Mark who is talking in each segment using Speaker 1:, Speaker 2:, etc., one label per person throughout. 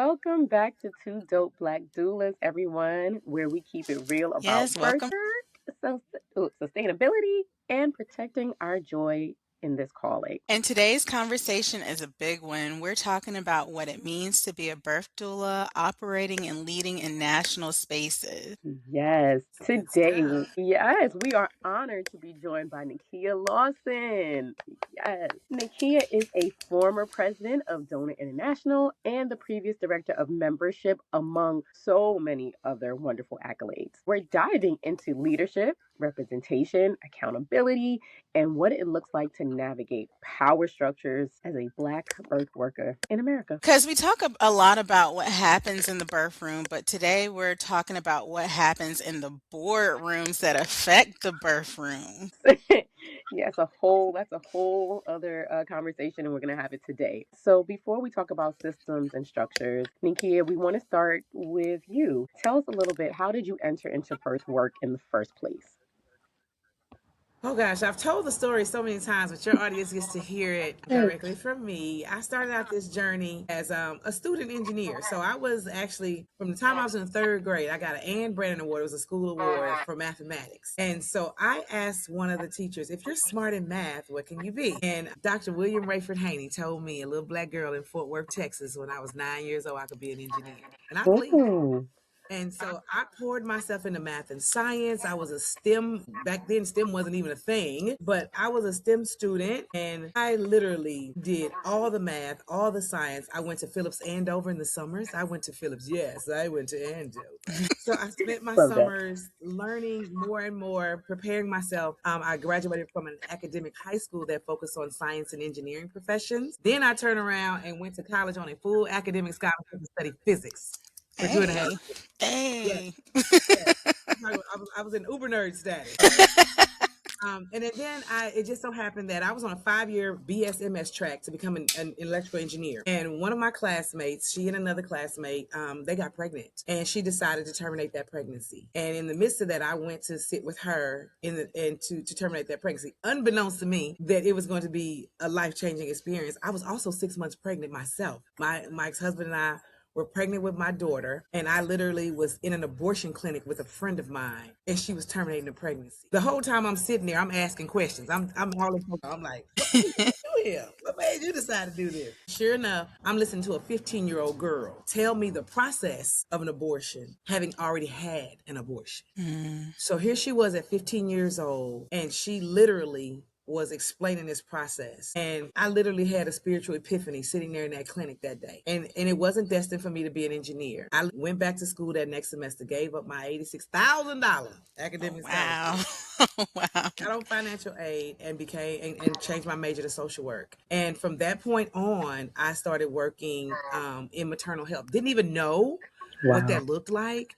Speaker 1: welcome back to Two Dope Black Doulas, everyone, where we keep it real about
Speaker 2: Yes,
Speaker 1: birth
Speaker 2: welcome.
Speaker 1: work, sustainability, and protecting our joy in this calling.
Speaker 2: And today's conversation is a big one. We're talking about what it means to be a birth doula, operating and leading in national spaces.
Speaker 1: Yes,
Speaker 3: Some good
Speaker 1: today,
Speaker 3: stuff.
Speaker 1: yes, we are honored to be joined by Nakia Lawson. Yes, Nakia is a former president of DONA International and the previous director of membership, among so many other wonderful accolades. We're diving into leadership, representation, accountability, and what it looks like to navigate power structures as a Black birth worker in America.
Speaker 2: Because we talk a lot about what happens in the birth room, but today we're talking about what happens in the boardrooms that affect the birth room.
Speaker 1: Yeah, that's a whole other conversation, and we're gonna have it today. So before we talk about systems and structures, Nikia, we want to start with you. Tell us a little bit. How did you enter into birth work in the first place?
Speaker 3: Oh gosh, I've told the story so many times, but your audience gets to hear it
Speaker 1: Yes.
Speaker 3: directly from me. I started out this journey as a student engineer. So I was actually, from the time I was in third grade, I got an Ann Brandon Award. It was a school award for mathematics. And so I asked one of the teachers, if you're smart in math, what can you be? And Dr. William Rayford Haney told me, a little Black girl in Fort Worth, Texas, when I was 9 years old, I could be an engineer. And I believed it.
Speaker 1: Oh,
Speaker 3: And so I poured myself into math and science. I was a STEM, back then STEM wasn't even a thing, but I was a STEM student and I literally did all the math, all the science. I went to Phillips Andover in the summers. I went to Phillips, yes, I went to Andover. So I spent my
Speaker 1: love that.
Speaker 3: summers learning more and more, preparing myself. I graduated from an academic high school that focused on science and engineering professions. Then I turned around and went to college on a full academic scholarship to study physics for 2.5
Speaker 2: Hey,
Speaker 3: years. Yes,
Speaker 2: hey.
Speaker 3: yes. I was an uber nerd status. And then it just so happened that I was on a 5-year BSMS track to become an electrical engineer. And one of my classmates, she and another classmate, they got pregnant, and she decided to terminate that pregnancy. And in the midst of that, I went to sit with her to terminate that pregnancy, unbeknownst to me that it was going to be a life changing experience. I was also 6 months pregnant myself. My ex husband and I were pregnant with my daughter, and I literally was in an abortion clinic with a friend of mine, and she was terminating the pregnancy. The whole time I'm sitting there, I'm asking questions. I'm all in, I'm like, what made you do here? What made you decide to do this? Sure enough, I'm listening to a 15-year-old girl tell me the process of an abortion, having already had an abortion.
Speaker 2: Mm.
Speaker 3: So here she was at 15 years old, and she literally was explaining this process. And I literally had a spiritual epiphany sitting there in that clinic that day. And it wasn't destined for me to be an engineer. I went back to school that next semester, gave up my $86,000
Speaker 2: Oh,
Speaker 3: academic
Speaker 2: wow.
Speaker 3: scholarship,
Speaker 2: Wow.
Speaker 3: got on financial aid, and and changed my major to social work. And from that point on, I started working in maternal health. Didn't even know what
Speaker 1: Wow.
Speaker 3: that looked like,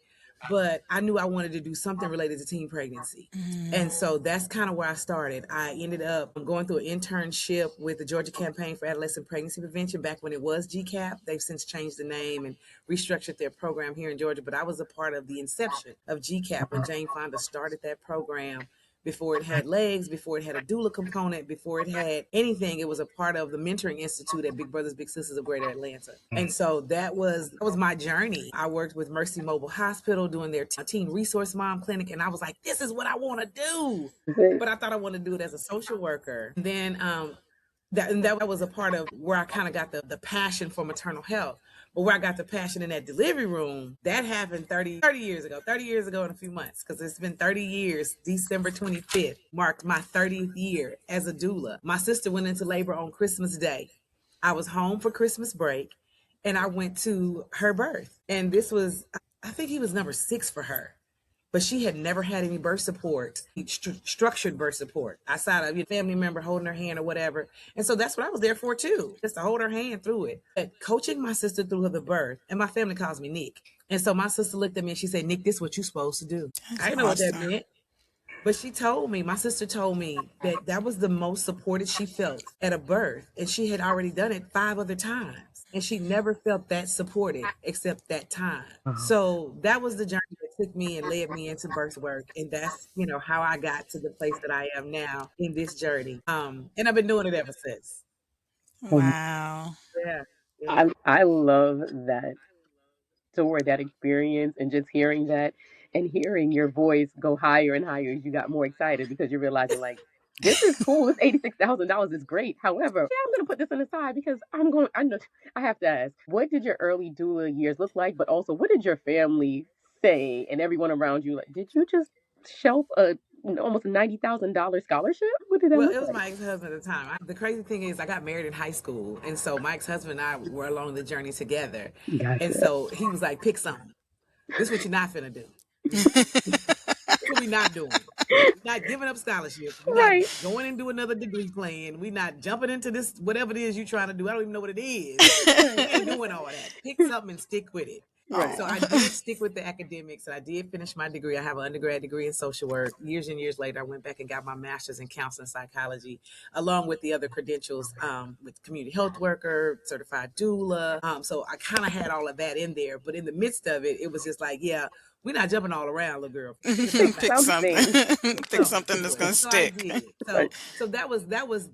Speaker 3: but I knew I wanted to do something related to teen pregnancy.
Speaker 2: Mm.
Speaker 3: And so that's kind of where I started. I ended up going through an internship with the Georgia Campaign for Adolescent Pregnancy Prevention back when it was GCAP. They've since changed the name and restructured their program here in Georgia, but I was a part of the inception of GCAP when Jane Fonda started that program. Before it had legs, before it had a doula component, before it had anything, it was a part of the Mentoring Institute at Big Brothers Big Sisters of Greater Atlanta. And so that was my journey. I worked with Mercy Mobile Hospital doing their teen resource mom clinic, and I was like, this is what I want to do. But I thought I wanted to do it as a social worker. And then that was a part of where I kind of got the passion for maternal health. But where I got the passion in that delivery room, that happened 30 years ago, 30 years ago in a few months, because it's been 30 years. December 25th marked my 30th year as a doula. My sister went into labor on Christmas Day. I was home for Christmas break, and I went to her birth. And this was, I think he was number 6 for her, but she had never had any birth support, structured birth support, outside of your family member holding her hand or whatever. And so that's what I was there for too, just to hold her hand through it. But coaching my sister through the birth, and my family calls me Nick. And so my sister looked at me and she said, Nick, this is what you're supposed to do. I
Speaker 2: That's
Speaker 3: didn't know what that
Speaker 2: awesome.
Speaker 3: meant. But my sister told me that that was the most supported she felt at a birth. And she had already done it 5 other times. And she never felt that supported except that time.
Speaker 1: Wow.
Speaker 3: So that was the journey that took me and led me into birth work. And that's, how I got to the place that I am now in this journey. And I've been doing it ever since.
Speaker 1: Um,
Speaker 2: Wow.
Speaker 3: Yeah. Yeah.
Speaker 1: I love that. adore that experience and just hearing that and hearing your voice go higher and higher as you got more excited because you're realizing like this is cool. This $86,000 is great. However, yeah, I'm gonna put this on the side because I know I have to ask, what did your early doula years look like? But also, what did your family say and everyone around you like? Did you just shelf a almost $90,000 scholarship? What did that
Speaker 3: Well,
Speaker 1: look
Speaker 3: it was
Speaker 1: like?
Speaker 3: my ex-husband at the time. The crazy thing is, I got married in high school, and so my ex-husband and I were along the journey together. And
Speaker 1: Gotcha.
Speaker 3: so he was like, "Pick something. This is what you're not finna do. What we not doing. We're not giving up scholarships. We're not
Speaker 1: Right.
Speaker 3: going and do another degree plan. We're not jumping into this whatever it is you're trying to do. I don't even know what it is.
Speaker 1: Right.
Speaker 3: We ain't doing all that. Pick something and stick with it."
Speaker 1: Right.
Speaker 3: So I did stick with the academics, and I did finish my degree. I have an undergrad degree in social work. Years and years later, I went back and got my master's in counseling psychology, along with the other credentials with community health worker, certified doula. So I kind of had all of that in there. But in the midst of it, it was just like, yeah, we're not jumping all around, little girl.
Speaker 1: Pick
Speaker 2: Pick something.
Speaker 1: something.
Speaker 2: Pick something that's gonna
Speaker 3: So I
Speaker 2: stick.
Speaker 3: did.
Speaker 1: Right.
Speaker 3: So that was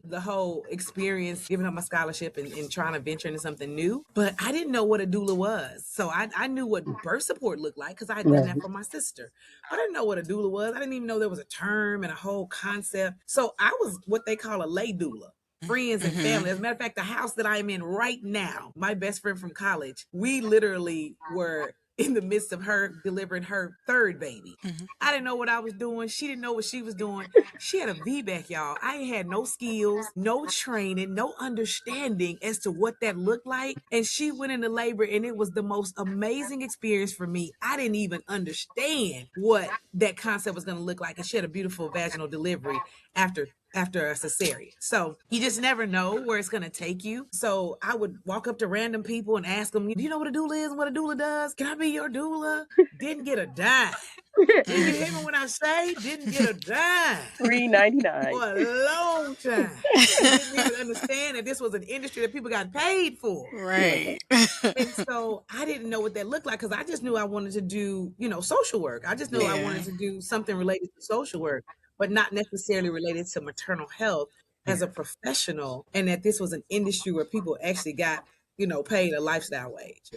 Speaker 3: the whole experience, giving up my scholarship and trying to venture into something new. But I didn't know what a doula was. So I knew what birth support looked like because I had done that
Speaker 1: Right.
Speaker 3: for my sister. But I didn't know what a doula was. I didn't even know there was a term and a whole concept. So I was what they call a lay doula. Friends and
Speaker 2: Hmm.
Speaker 3: family. As a matter of fact, the house that I am in right now, my best friend from college, we literally were in the midst of her delivering her third baby.
Speaker 2: Hmm.
Speaker 3: I didn't know what I was doing. She didn't know what she was doing. She had a VBAC, y'all. I ain't had no skills, no training, no understanding as to what that looked like. And she went into labor, and it was the most amazing experience for me. I didn't even understand what that concept was going to look like. And she had a beautiful vaginal delivery after a cesarean. So you just never know where it's going to take you. So I would walk up to random people and ask them, "Do you know what a doula is and what a doula does? Can I be your doula?" Didn't get a dime. Do you hear me when I say didn't get a dime?
Speaker 1: $3.99.
Speaker 3: For a long time. And didn't even understand that this was an industry that people got paid for.
Speaker 1: Right.
Speaker 2: Right.
Speaker 3: And so I didn't know what that looked like because I just knew I wanted to do, social work. I just knew I
Speaker 2: Yeah.
Speaker 3: wanted to do something related to social work, but not necessarily related to maternal health
Speaker 1: Yeah.
Speaker 3: as a professional. And that this was an industry where people actually got, paid a lifestyle wage.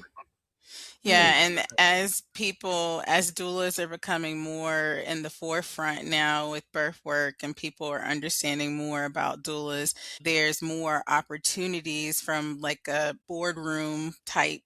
Speaker 2: Yeah, and as as doulas are becoming more in the forefront now with birth work and people are understanding more about doulas, there's more opportunities from like a boardroom type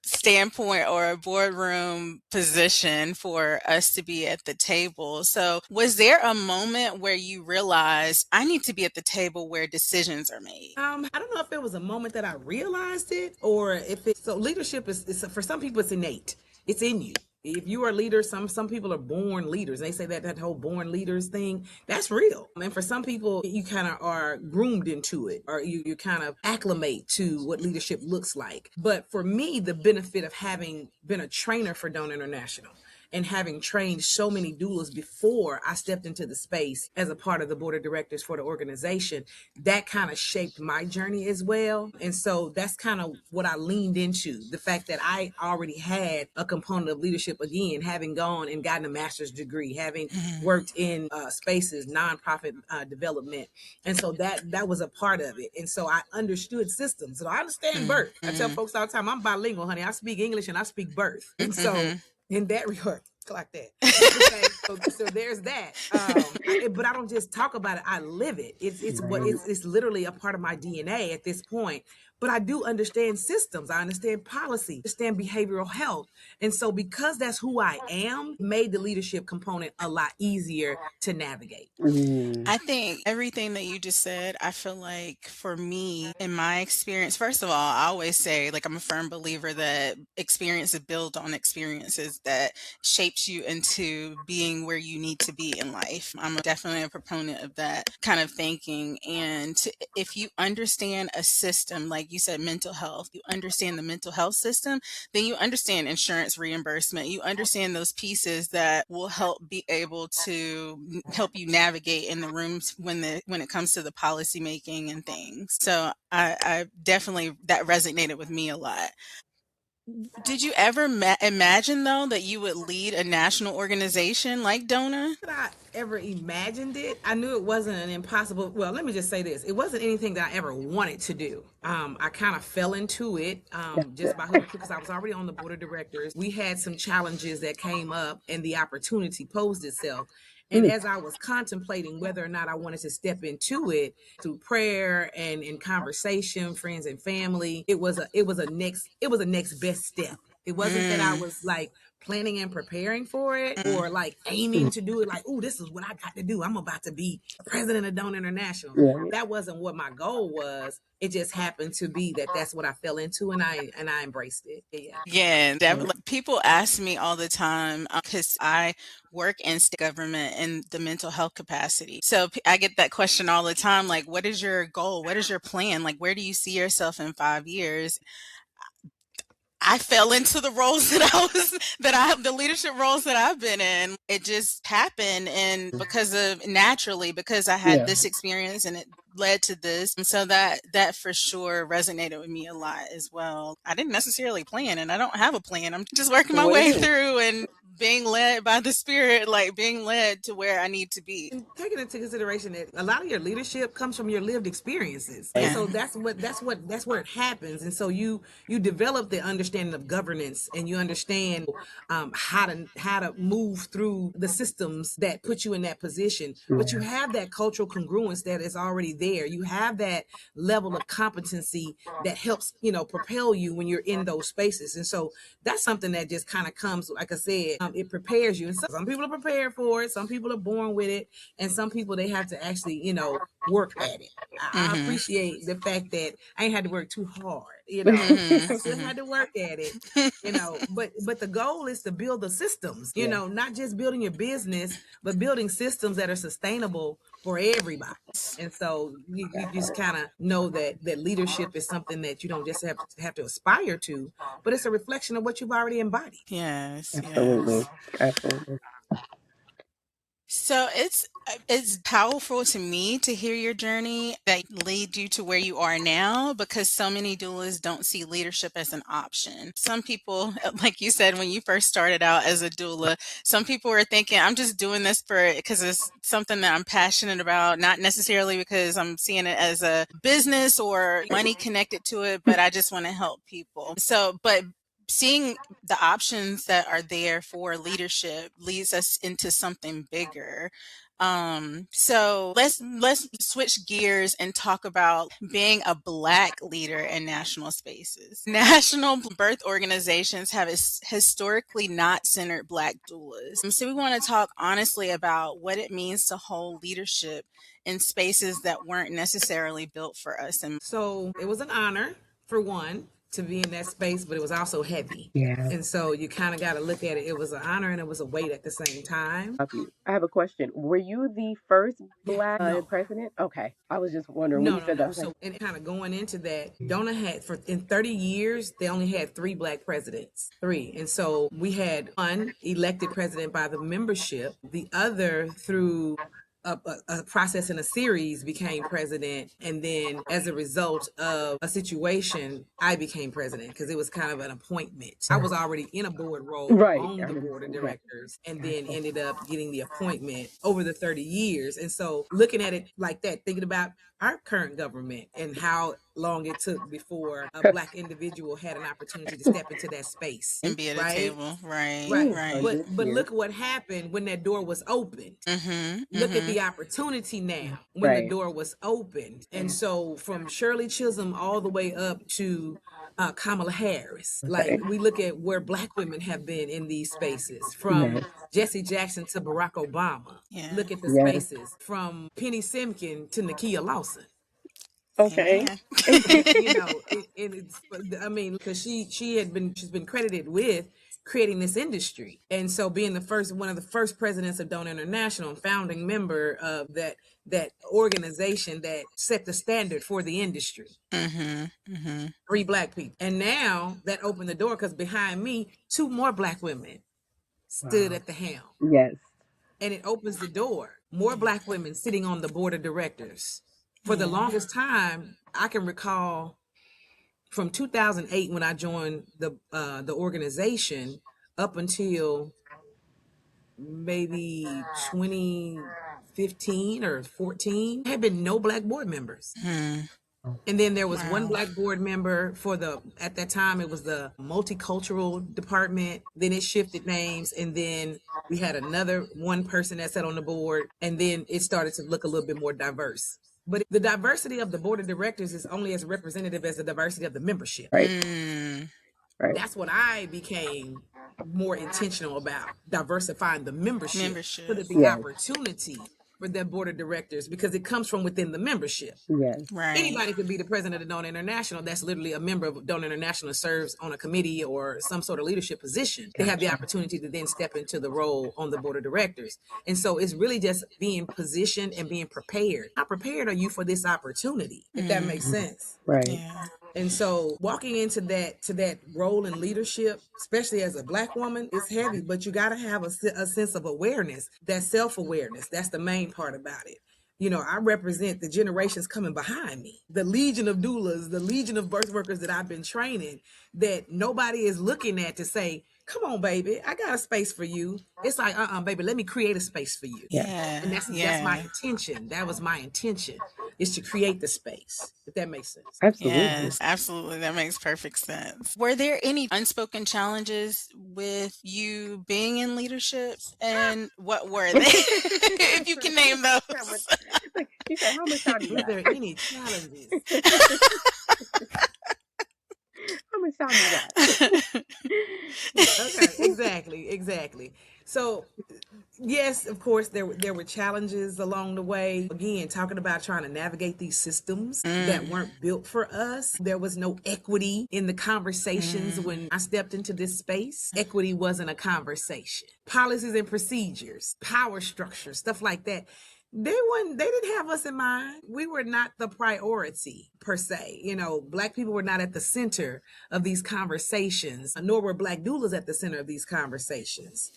Speaker 2: standpoint or a boardroom position for us to be at the table. So, was there a moment where you realized I need to be at the table where decisions are made?
Speaker 3: I don't know if it was a moment that I realized it or if it. So leadership is for some people it's innate. It's in you. If you are a leader, some people are born leaders. They say that whole born leaders thing, that's real. And for some people, you kind of are groomed into it, or you kind of acclimate to what leadership looks like. But for me, the benefit of having been a trainer for DONA International and having trained so many doulas before I stepped into the space as a part of the board of directors for the organization, that kind of shaped my journey as well. And so that's kind of what I leaned into, the fact that I already had a component of leadership, again, having gone and gotten a master's degree, having
Speaker 2: Mhm.
Speaker 3: worked in spaces, nonprofit development. And so that was a part of it. And so I understood systems. So I understand birth. I tell folks all the time, I'm bilingual, honey. I speak English and I speak birth. And so
Speaker 2: Mhm.
Speaker 3: in that regard, like that. Okay, so there's that. But I don't just talk about it; I live it. It's what
Speaker 1: Right.
Speaker 3: it's literally a part of my DNA at this point. But I do understand systems. I understand policy. I understand behavioral health, and so because that's who I am, made the leadership component a lot easier to navigate.
Speaker 1: Mm.
Speaker 2: I think everything that you just said, I feel like for me, in my experience, first of all, I always say, like, I'm a firm believer that experiences build on experiences that shapes you into being where you need to be in life. I'm definitely a proponent of that kind of thinking. And if you understand a system, like you said, mental health, you understand the mental health system, then you understand insurance reimbursement. You understand those pieces that will help be able to help you navigate in the rooms when it comes to the policy making and things. So I definitely that resonated with me a lot. Did you ever imagine though that you would lead a national organization like DONA?
Speaker 3: That I ever imagined it. I knew it wasn't an impossible. Well, let me just say this: it wasn't anything that I ever wanted to do. I kind of fell into it just by hook or crook because I was already on the board of directors. We had some challenges that came up, and the opportunity posed itself. And
Speaker 1: Mm,
Speaker 3: as I was contemplating whether or not I wanted to step into it through prayer and in conversation, friends and family, it was a next best step. It wasn't that I
Speaker 2: Mm,
Speaker 3: was like planning and preparing for it
Speaker 2: mm,
Speaker 3: or like aiming
Speaker 1: mm,
Speaker 3: to do it like, oh, this is what I got to do. I'm about to be president of DONA International.
Speaker 1: right.
Speaker 3: That wasn't what my goal was. It just happened to be that that's what I fell into, and I embraced it. Yeah.
Speaker 2: yeah,
Speaker 1: Right.
Speaker 2: definitely. People ask me all the time because I work in state government in the mental health capacity. So I get that question all the time, like, what is your goal? What is your plan? Like, where do you see yourself in 5 years? I fell into the roles that I was that I have the leadership roles that I've been in. It just happened and because of naturally because I had
Speaker 1: Yeah.
Speaker 2: this experience and it led to this. And so that for sure resonated with me a lot as well. I didn't necessarily plan and I don't have a plan. I'm just working my
Speaker 1: What it
Speaker 2: way
Speaker 1: is.
Speaker 2: through and being led by the spirit, like being led to where I need to be.
Speaker 3: And taking into consideration that a lot of your leadership comes from your lived experiences, and
Speaker 2: Yeah.
Speaker 3: so that's where it happens. And so you develop the understanding of governance, and you understand how to move through the systems that put you in that position. But you
Speaker 1: Yeah.
Speaker 3: have that cultural congruence that is already there. You have that level of competency that helps propel you when you're in those spaces. And so that's something that just kind of comes, like I said, it prepares you. And some people are prepared for it, some people are born with it, and some people they have to actually work at it. I
Speaker 2: Mhm.
Speaker 3: appreciate the fact that I ain't had to work too hard.
Speaker 2: Mhm.
Speaker 3: I still
Speaker 2: Mhm.
Speaker 3: had to work at it. But the goal is to build the systems,
Speaker 1: Yeah.
Speaker 3: not just building your business, but building systems that are sustainable for everybody. And so you just kind of know that leadership is something that you don't just have to aspire to, but it's a reflection of what you've already embodied.
Speaker 2: Yes,
Speaker 1: Absolutely.
Speaker 2: yes.
Speaker 1: Absolutely.
Speaker 2: So it's powerful to me to hear your journey that lead you to where you are now because so many doulas don't see leadership as an option. Some people, like you said when you first started out as a doula, some people are thinking I'm just doing this for because it's something that I'm passionate about, not necessarily because I'm seeing it as a business or money connected to it, but I just want to help people. So, but seeing the options that are there for leadership leads us into something bigger. So let's switch gears and talk about being a Black leader in national spaces. National birth organizations have historically not centered Black doulas. So we want to talk honestly about what it means to hold leadership in spaces that weren't necessarily built for us. And
Speaker 3: So it was an honor, for one, to be in that space, but it was also heavy.
Speaker 1: Yeah.
Speaker 3: And so you kind of got to look at it. It was an honor and it was a weight at the same time.
Speaker 1: Copy. I have a question. Were you the first
Speaker 3: Yeah,
Speaker 1: Black
Speaker 3: no.
Speaker 1: president? Okay. I was just wondering when
Speaker 3: No,
Speaker 1: you
Speaker 3: no,
Speaker 1: said that. I
Speaker 3: no.
Speaker 1: was like,
Speaker 3: So, and kind of going into that, Dona had for in 30 years, they only had three Black presidents, three. And so we had one elected president by the membership, the other through a process in a series became president, and then as a result of a situation I became president because it was kind of an appointment. I was already in a board role
Speaker 1: right.
Speaker 3: on
Speaker 1: I
Speaker 3: the
Speaker 1: was
Speaker 3: board of
Speaker 1: yeah.
Speaker 3: directors and then
Speaker 1: Gotcha.
Speaker 3: ended up getting the appointment over the 30 years. And so looking at it like that, thinking about our current government and how long it took before a Black individual had an opportunity to step into that space,
Speaker 2: be at a
Speaker 3: right?
Speaker 2: table, right,
Speaker 3: Right.
Speaker 2: right.
Speaker 3: But
Speaker 1: 100 years.
Speaker 3: look what happened when that door was opened.
Speaker 2: Mhm,
Speaker 3: Look at
Speaker 2: mhm.
Speaker 3: the opportunity now when the
Speaker 1: Right.
Speaker 3: door was opened. And so from Shirley Chisholm all the way up to Kamala Harris, like
Speaker 1: Right.
Speaker 3: we look at where Black women have been in these spaces, from
Speaker 1: Yes.
Speaker 3: Jesse Jackson to Barack Obama.
Speaker 2: Yeah.
Speaker 3: Look at the
Speaker 1: Yes.
Speaker 3: spaces from Penny Simkin to Nakia Lawson.
Speaker 1: Okay.
Speaker 2: Amen.
Speaker 3: It's, I mean, because she's been credited with creating this industry, and so being one of the first presidents of DONA International and founding member of that organization that set the standard for the industry.
Speaker 2: Mhm, mhm.
Speaker 3: Three Black people, and now that opened the door because behind me, two more Black women stood
Speaker 1: Wow.
Speaker 3: at the helm,
Speaker 1: Yes.
Speaker 3: and it opens the door. More
Speaker 2: Yeah,
Speaker 3: Black women sitting on the board of directors. For the
Speaker 2: yeah.
Speaker 3: longest time, I can recall from 2008 when I joined the organization up until maybe 2015 or 14, there had been no Black board members.
Speaker 2: Mm.
Speaker 3: And then there was one
Speaker 2: Wow.
Speaker 3: Black board member for at that time, it was the multicultural department. Then it shifted names. And then we had another one person that sat on the board. And then it started to look a little bit more diverse. But the diversity of the board of directors is only as representative as the diversity of the membership.
Speaker 1: Right.
Speaker 2: Mm.
Speaker 1: Right.
Speaker 3: That's what I became more intentional about, diversifying the membership so that the
Speaker 1: Yes.
Speaker 3: opportunity for that board of directors, because it comes from within the membership.
Speaker 1: Yes.
Speaker 2: Right.
Speaker 3: Anybody could be the president of DONA International. That's literally a member of DONA International, serves on a committee or some sort of leadership position. They have the opportunity to then step into the role on the board of directors. And so it's really just being positioned and being prepared. How prepared are you for this opportunity? If that makes sense.
Speaker 1: Right.
Speaker 2: Yeah.
Speaker 3: And so walking into that role in leadership, especially as a Black woman, is heavy, but you got to have a sense of awareness, that self-awareness. That's the main part about it. You know, I represent the generations coming behind me, the legion of doulas, the legion of birth workers that I've been training, that nobody is looking at to say, come on, baby, I got a space for you. It's like, baby, let me create a space for you.
Speaker 2: Yeah.
Speaker 3: And that's my intention. That was my intention, is to create the space, if that makes sense.
Speaker 1: Absolutely.
Speaker 2: Yes, absolutely. That makes perfect sense. Were there any unspoken challenges with you being in leadership? And what were they? If you can name those.
Speaker 1: She said, how much time you
Speaker 3: Were
Speaker 1: got?
Speaker 3: there any challenges?
Speaker 1: How much time you got?
Speaker 3: Okay, exactly. So yes, of course, there were challenges along the way. Again, talking about trying to navigate these systems that weren't built for us. There was no equity in the conversations when I stepped into this space. Equity wasn't a conversation. Policies and procedures, power structure, stuff like that. They didn't have us in mind. We were not the priority per se. You know, Black people were not at the center of these conversations, nor were Black doulas at the center of these conversations.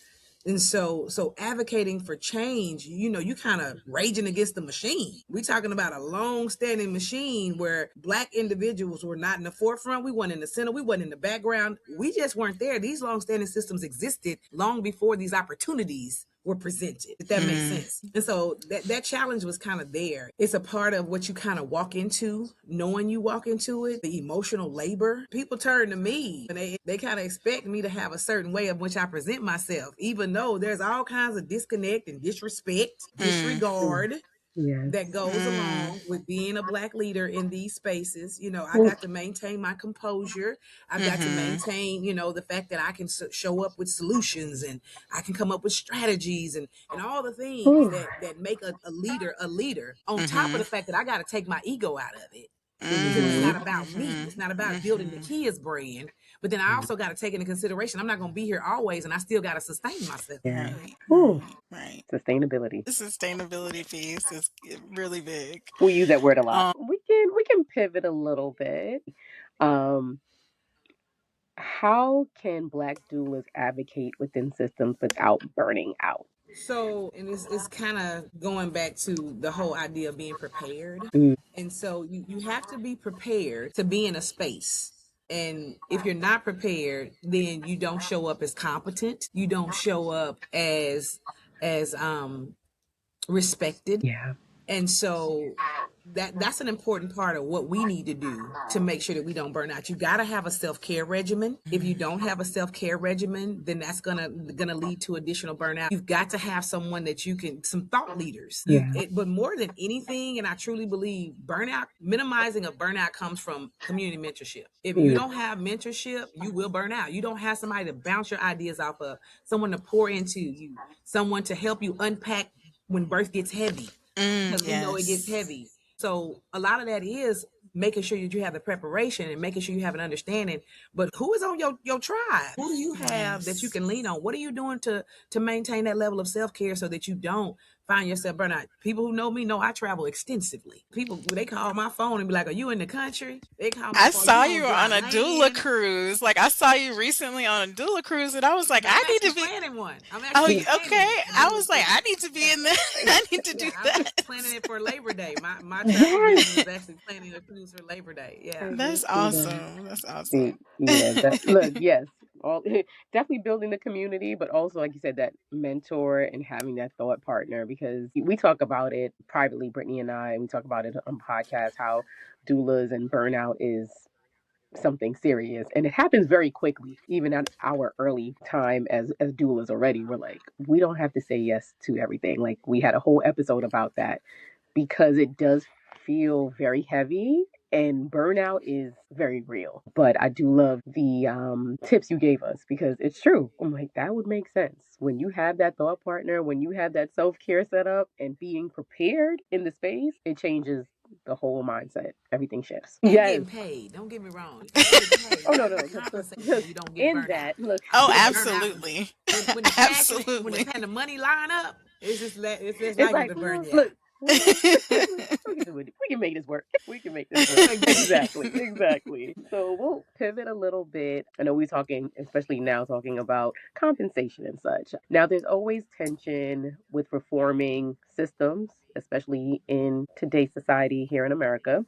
Speaker 3: And so advocating for change, you know, you kind of raging against the machine. We're talking about a long-standing machine where Black individuals were not in the forefront. We weren't in the center. We weren't in the background. We just weren't there. These long-standing systems existed long before these opportunities were presented, if that makes sense. And so that challenge was kind of there. It's a part of what you kind of walk into, knowing you walk into it, the emotional labor. People turn to me and they kind of expect me to have a certain way of which I present myself, even though there's all kinds of disconnect and disrespect, disregard that goes along with being a Black leader in these spaces. You know, I got to maintain my composure. I've got to maintain, you know, the fact that I can show up with solutions and I can come up with strategies and all the things that make a leader a leader, on top of the fact that I got to take my ego out of it. Because it's not about me. It's not about building Nakia's brand. But then I also got to take into consideration, I'm not going to be here always, and I still got to sustain myself.
Speaker 1: Yeah.
Speaker 2: Right.
Speaker 1: Sustainability.
Speaker 2: The sustainability piece is really big.
Speaker 1: We use that word a lot. We can pivot a little bit. How can Black doulas advocate within systems without burning out?
Speaker 3: So, and it's kind of going back to the whole idea of being prepared. And so you have to be prepared to be in a space. And if you're not prepared, then you don't show up as competent. You don't show up as respected.
Speaker 1: Yeah.
Speaker 3: And so that's an important part of what we need to do to make sure that we don't burn out. You got to have a self-care regimen. If you don't have a self-care regimen, then that's gonna lead to additional burnout. You've got to have someone that you can, some thought leaders. But more than anything, and I truly believe minimizing of burnout comes from community mentorship. If you don't have mentorship, you will burn out. You don't have somebody to bounce your ideas off of, someone to pour into you, someone to help you unpack when birth gets heavy. Because we know it gets heavy. So a lot of that is making sure that you have the preparation and making sure you have an understanding. But who is on your tribe? Who do you have that you can lean on? What are you doing to maintain that level of self-care so that you don't find yourself burnout. People who know me know I travel extensively. People, they call my phone and be like, "Are you in the country?" They call my
Speaker 2: I
Speaker 3: phone. You
Speaker 2: saw
Speaker 3: on
Speaker 2: you on
Speaker 3: dry
Speaker 2: a doula
Speaker 3: land?
Speaker 2: cruise. Like I saw you recently on a doula cruise, and I was like,
Speaker 3: And
Speaker 2: I
Speaker 3: I'm
Speaker 2: need
Speaker 3: actually
Speaker 2: to be.
Speaker 3: planning one. I'm
Speaker 2: Oh,
Speaker 3: actually planning
Speaker 2: okay.
Speaker 3: a
Speaker 2: I
Speaker 3: doula
Speaker 2: was like,
Speaker 3: cruise.
Speaker 2: I need to be
Speaker 3: Yeah.
Speaker 2: in there. I need to do
Speaker 3: Yeah, I'm
Speaker 2: that.
Speaker 3: actually planning it for Labor Day. My travel
Speaker 1: Yes.
Speaker 3: business is actually planning a cruise for Labor Day.
Speaker 1: I
Speaker 3: Yeah.
Speaker 1: can
Speaker 2: That's
Speaker 1: see that.
Speaker 2: awesome. That's awesome.
Speaker 1: See, yeah, that look, yes, all definitely building the community, but also like you said, that mentor and having that thought partner because we talk about it privately, Brittany and I, we talk about it on podcasts how doulas and burnout is something serious and it happens very quickly even at our early time as doulas already we're like we don't have to say yes to everything like we had a whole episode about that because it does feel very heavy and burnout is very real. But I do love the tips you gave us because it's true. I'm like, that would make sense. When you have that thought partner, when you have that self care set up and being prepared in the space, it changes the whole mindset. Everything shifts.
Speaker 3: And
Speaker 1: Yes.
Speaker 3: getting paid. Don't get me wrong. And getting paid.
Speaker 1: Oh,
Speaker 3: You
Speaker 1: no,
Speaker 3: have to
Speaker 1: no.
Speaker 3: compensate so
Speaker 1: Look,
Speaker 3: you don't get
Speaker 1: in
Speaker 3: burnt out.
Speaker 1: that, look,
Speaker 2: Oh,
Speaker 3: You get burnt out
Speaker 2: absolutely.
Speaker 3: when the cash and when the
Speaker 2: Absolutely.
Speaker 3: and the money line up. It's just
Speaker 1: it's
Speaker 3: likely
Speaker 1: like,
Speaker 3: to burn
Speaker 1: well,
Speaker 3: you
Speaker 1: look,
Speaker 3: out.
Speaker 1: well, we can do it. We can make this work. We can make this work. Exactly, exactly. So we'll pivot a little bit. I know we're talking, especially now, talking about compensation and such. Now, there's always tension with reforming systems, especially in today's society here in America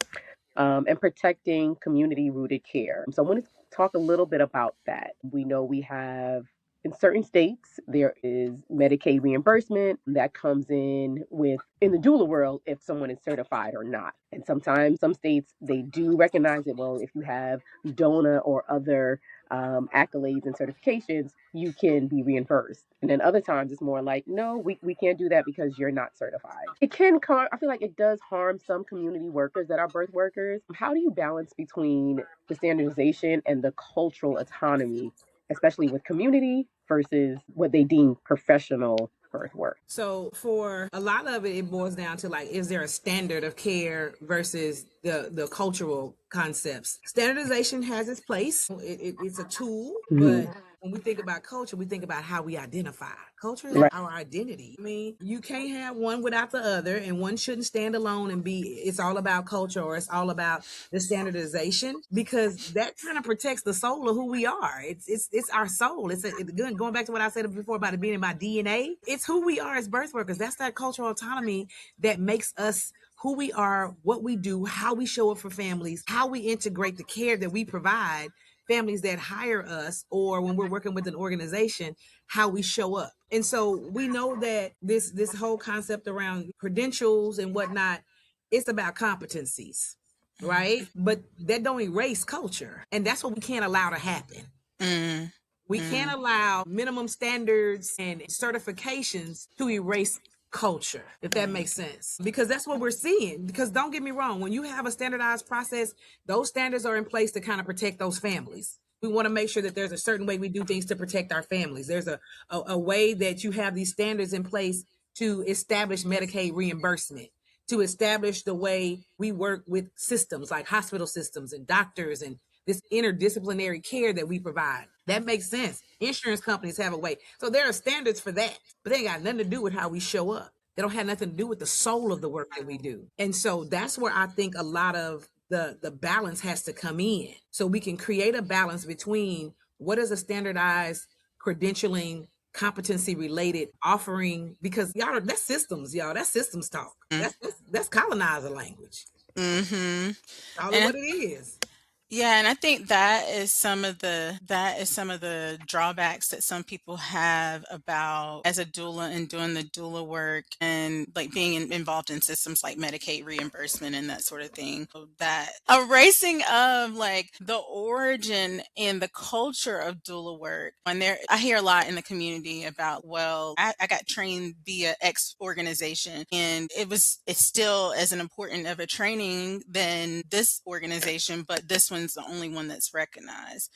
Speaker 1: and protecting community rooted care. So I want to talk a little bit about that. We know we have in certain states there is Medicaid reimbursement that comes in with in the doula world if someone is certified or not. And sometimes some states they do recognize it. Well, if you have DONA or other accolades and certifications, you can be reimbursed. And then other times it's more like, no, we can't do that because you're not certified. It can, I feel like it does harm some community workers that are birth workers. How do you balance between the standardization and the cultural autonomy, especially with community versus what they deem professional birth work?
Speaker 3: So for a lot of it, it boils down to like, is there a standard of care versus the cultural concepts? Standardization has its place. It's a tool,
Speaker 1: Mhm.
Speaker 3: but when we think about culture, we think about how we identify. Culture is
Speaker 1: Right.
Speaker 3: our identity. I mean, you can't have one without the other, and one shouldn't stand alone and be, it's all about culture or it's all about the standardization because that kind of protects the soul of who we are. It's our soul. It's good. Going back to what I said before about it being in my DNA, it's who we are as birth workers. That's that cultural autonomy that makes us who we are, what we do, how we show up for families, how we integrate the care that we provide families that hire us, or when we're working with an organization, how we show up. And so we know that this whole concept around credentials and whatnot, it's about competencies, right? But that don't erase culture, and that's what we can't allow to happen.
Speaker 2: Mm,
Speaker 3: We can't
Speaker 2: mm,
Speaker 3: allow minimum standards and certifications to erase culture, if that
Speaker 2: mm,
Speaker 3: makes sense. Because that's what we're seeing. Because don't get me wrong, when you have a standardized process, those standards are in place to kind of protect those families. We want to make sure that there's a certain way we do things to protect our families. There's a way that you have these standards in place to establish Medicaid reimbursement, to establish the way we work with systems like hospital systems and doctors and this interdisciplinary care that we provide. That makes sense. Insurance companies have a way. So there are standards for that, but they ain't got nothing to do with how we show up. They don't have nothing to do with the soul of the work that we do. And so that's where I think a lot of the balance has to come in. So we can create a balance between what is a standardized credentialing competency related offering, because y'all, that's systems, y'all. That's systems talk.
Speaker 2: mm,
Speaker 3: That's colonizer language.
Speaker 2: mm-hmm.
Speaker 3: Call it
Speaker 2: And
Speaker 3: what it is.
Speaker 2: yeah, and I think that is some of the drawbacks that some people have about as a doula and doing the doula work and like being involved in systems like Medicaid reimbursement and that sort of thing. So that erasing of like the origin and the culture of doula work. And there, I hear a lot in the community about, well, I got trained via X organization and it's still as an important of a training than this organization, but this one's the only one that's recognized.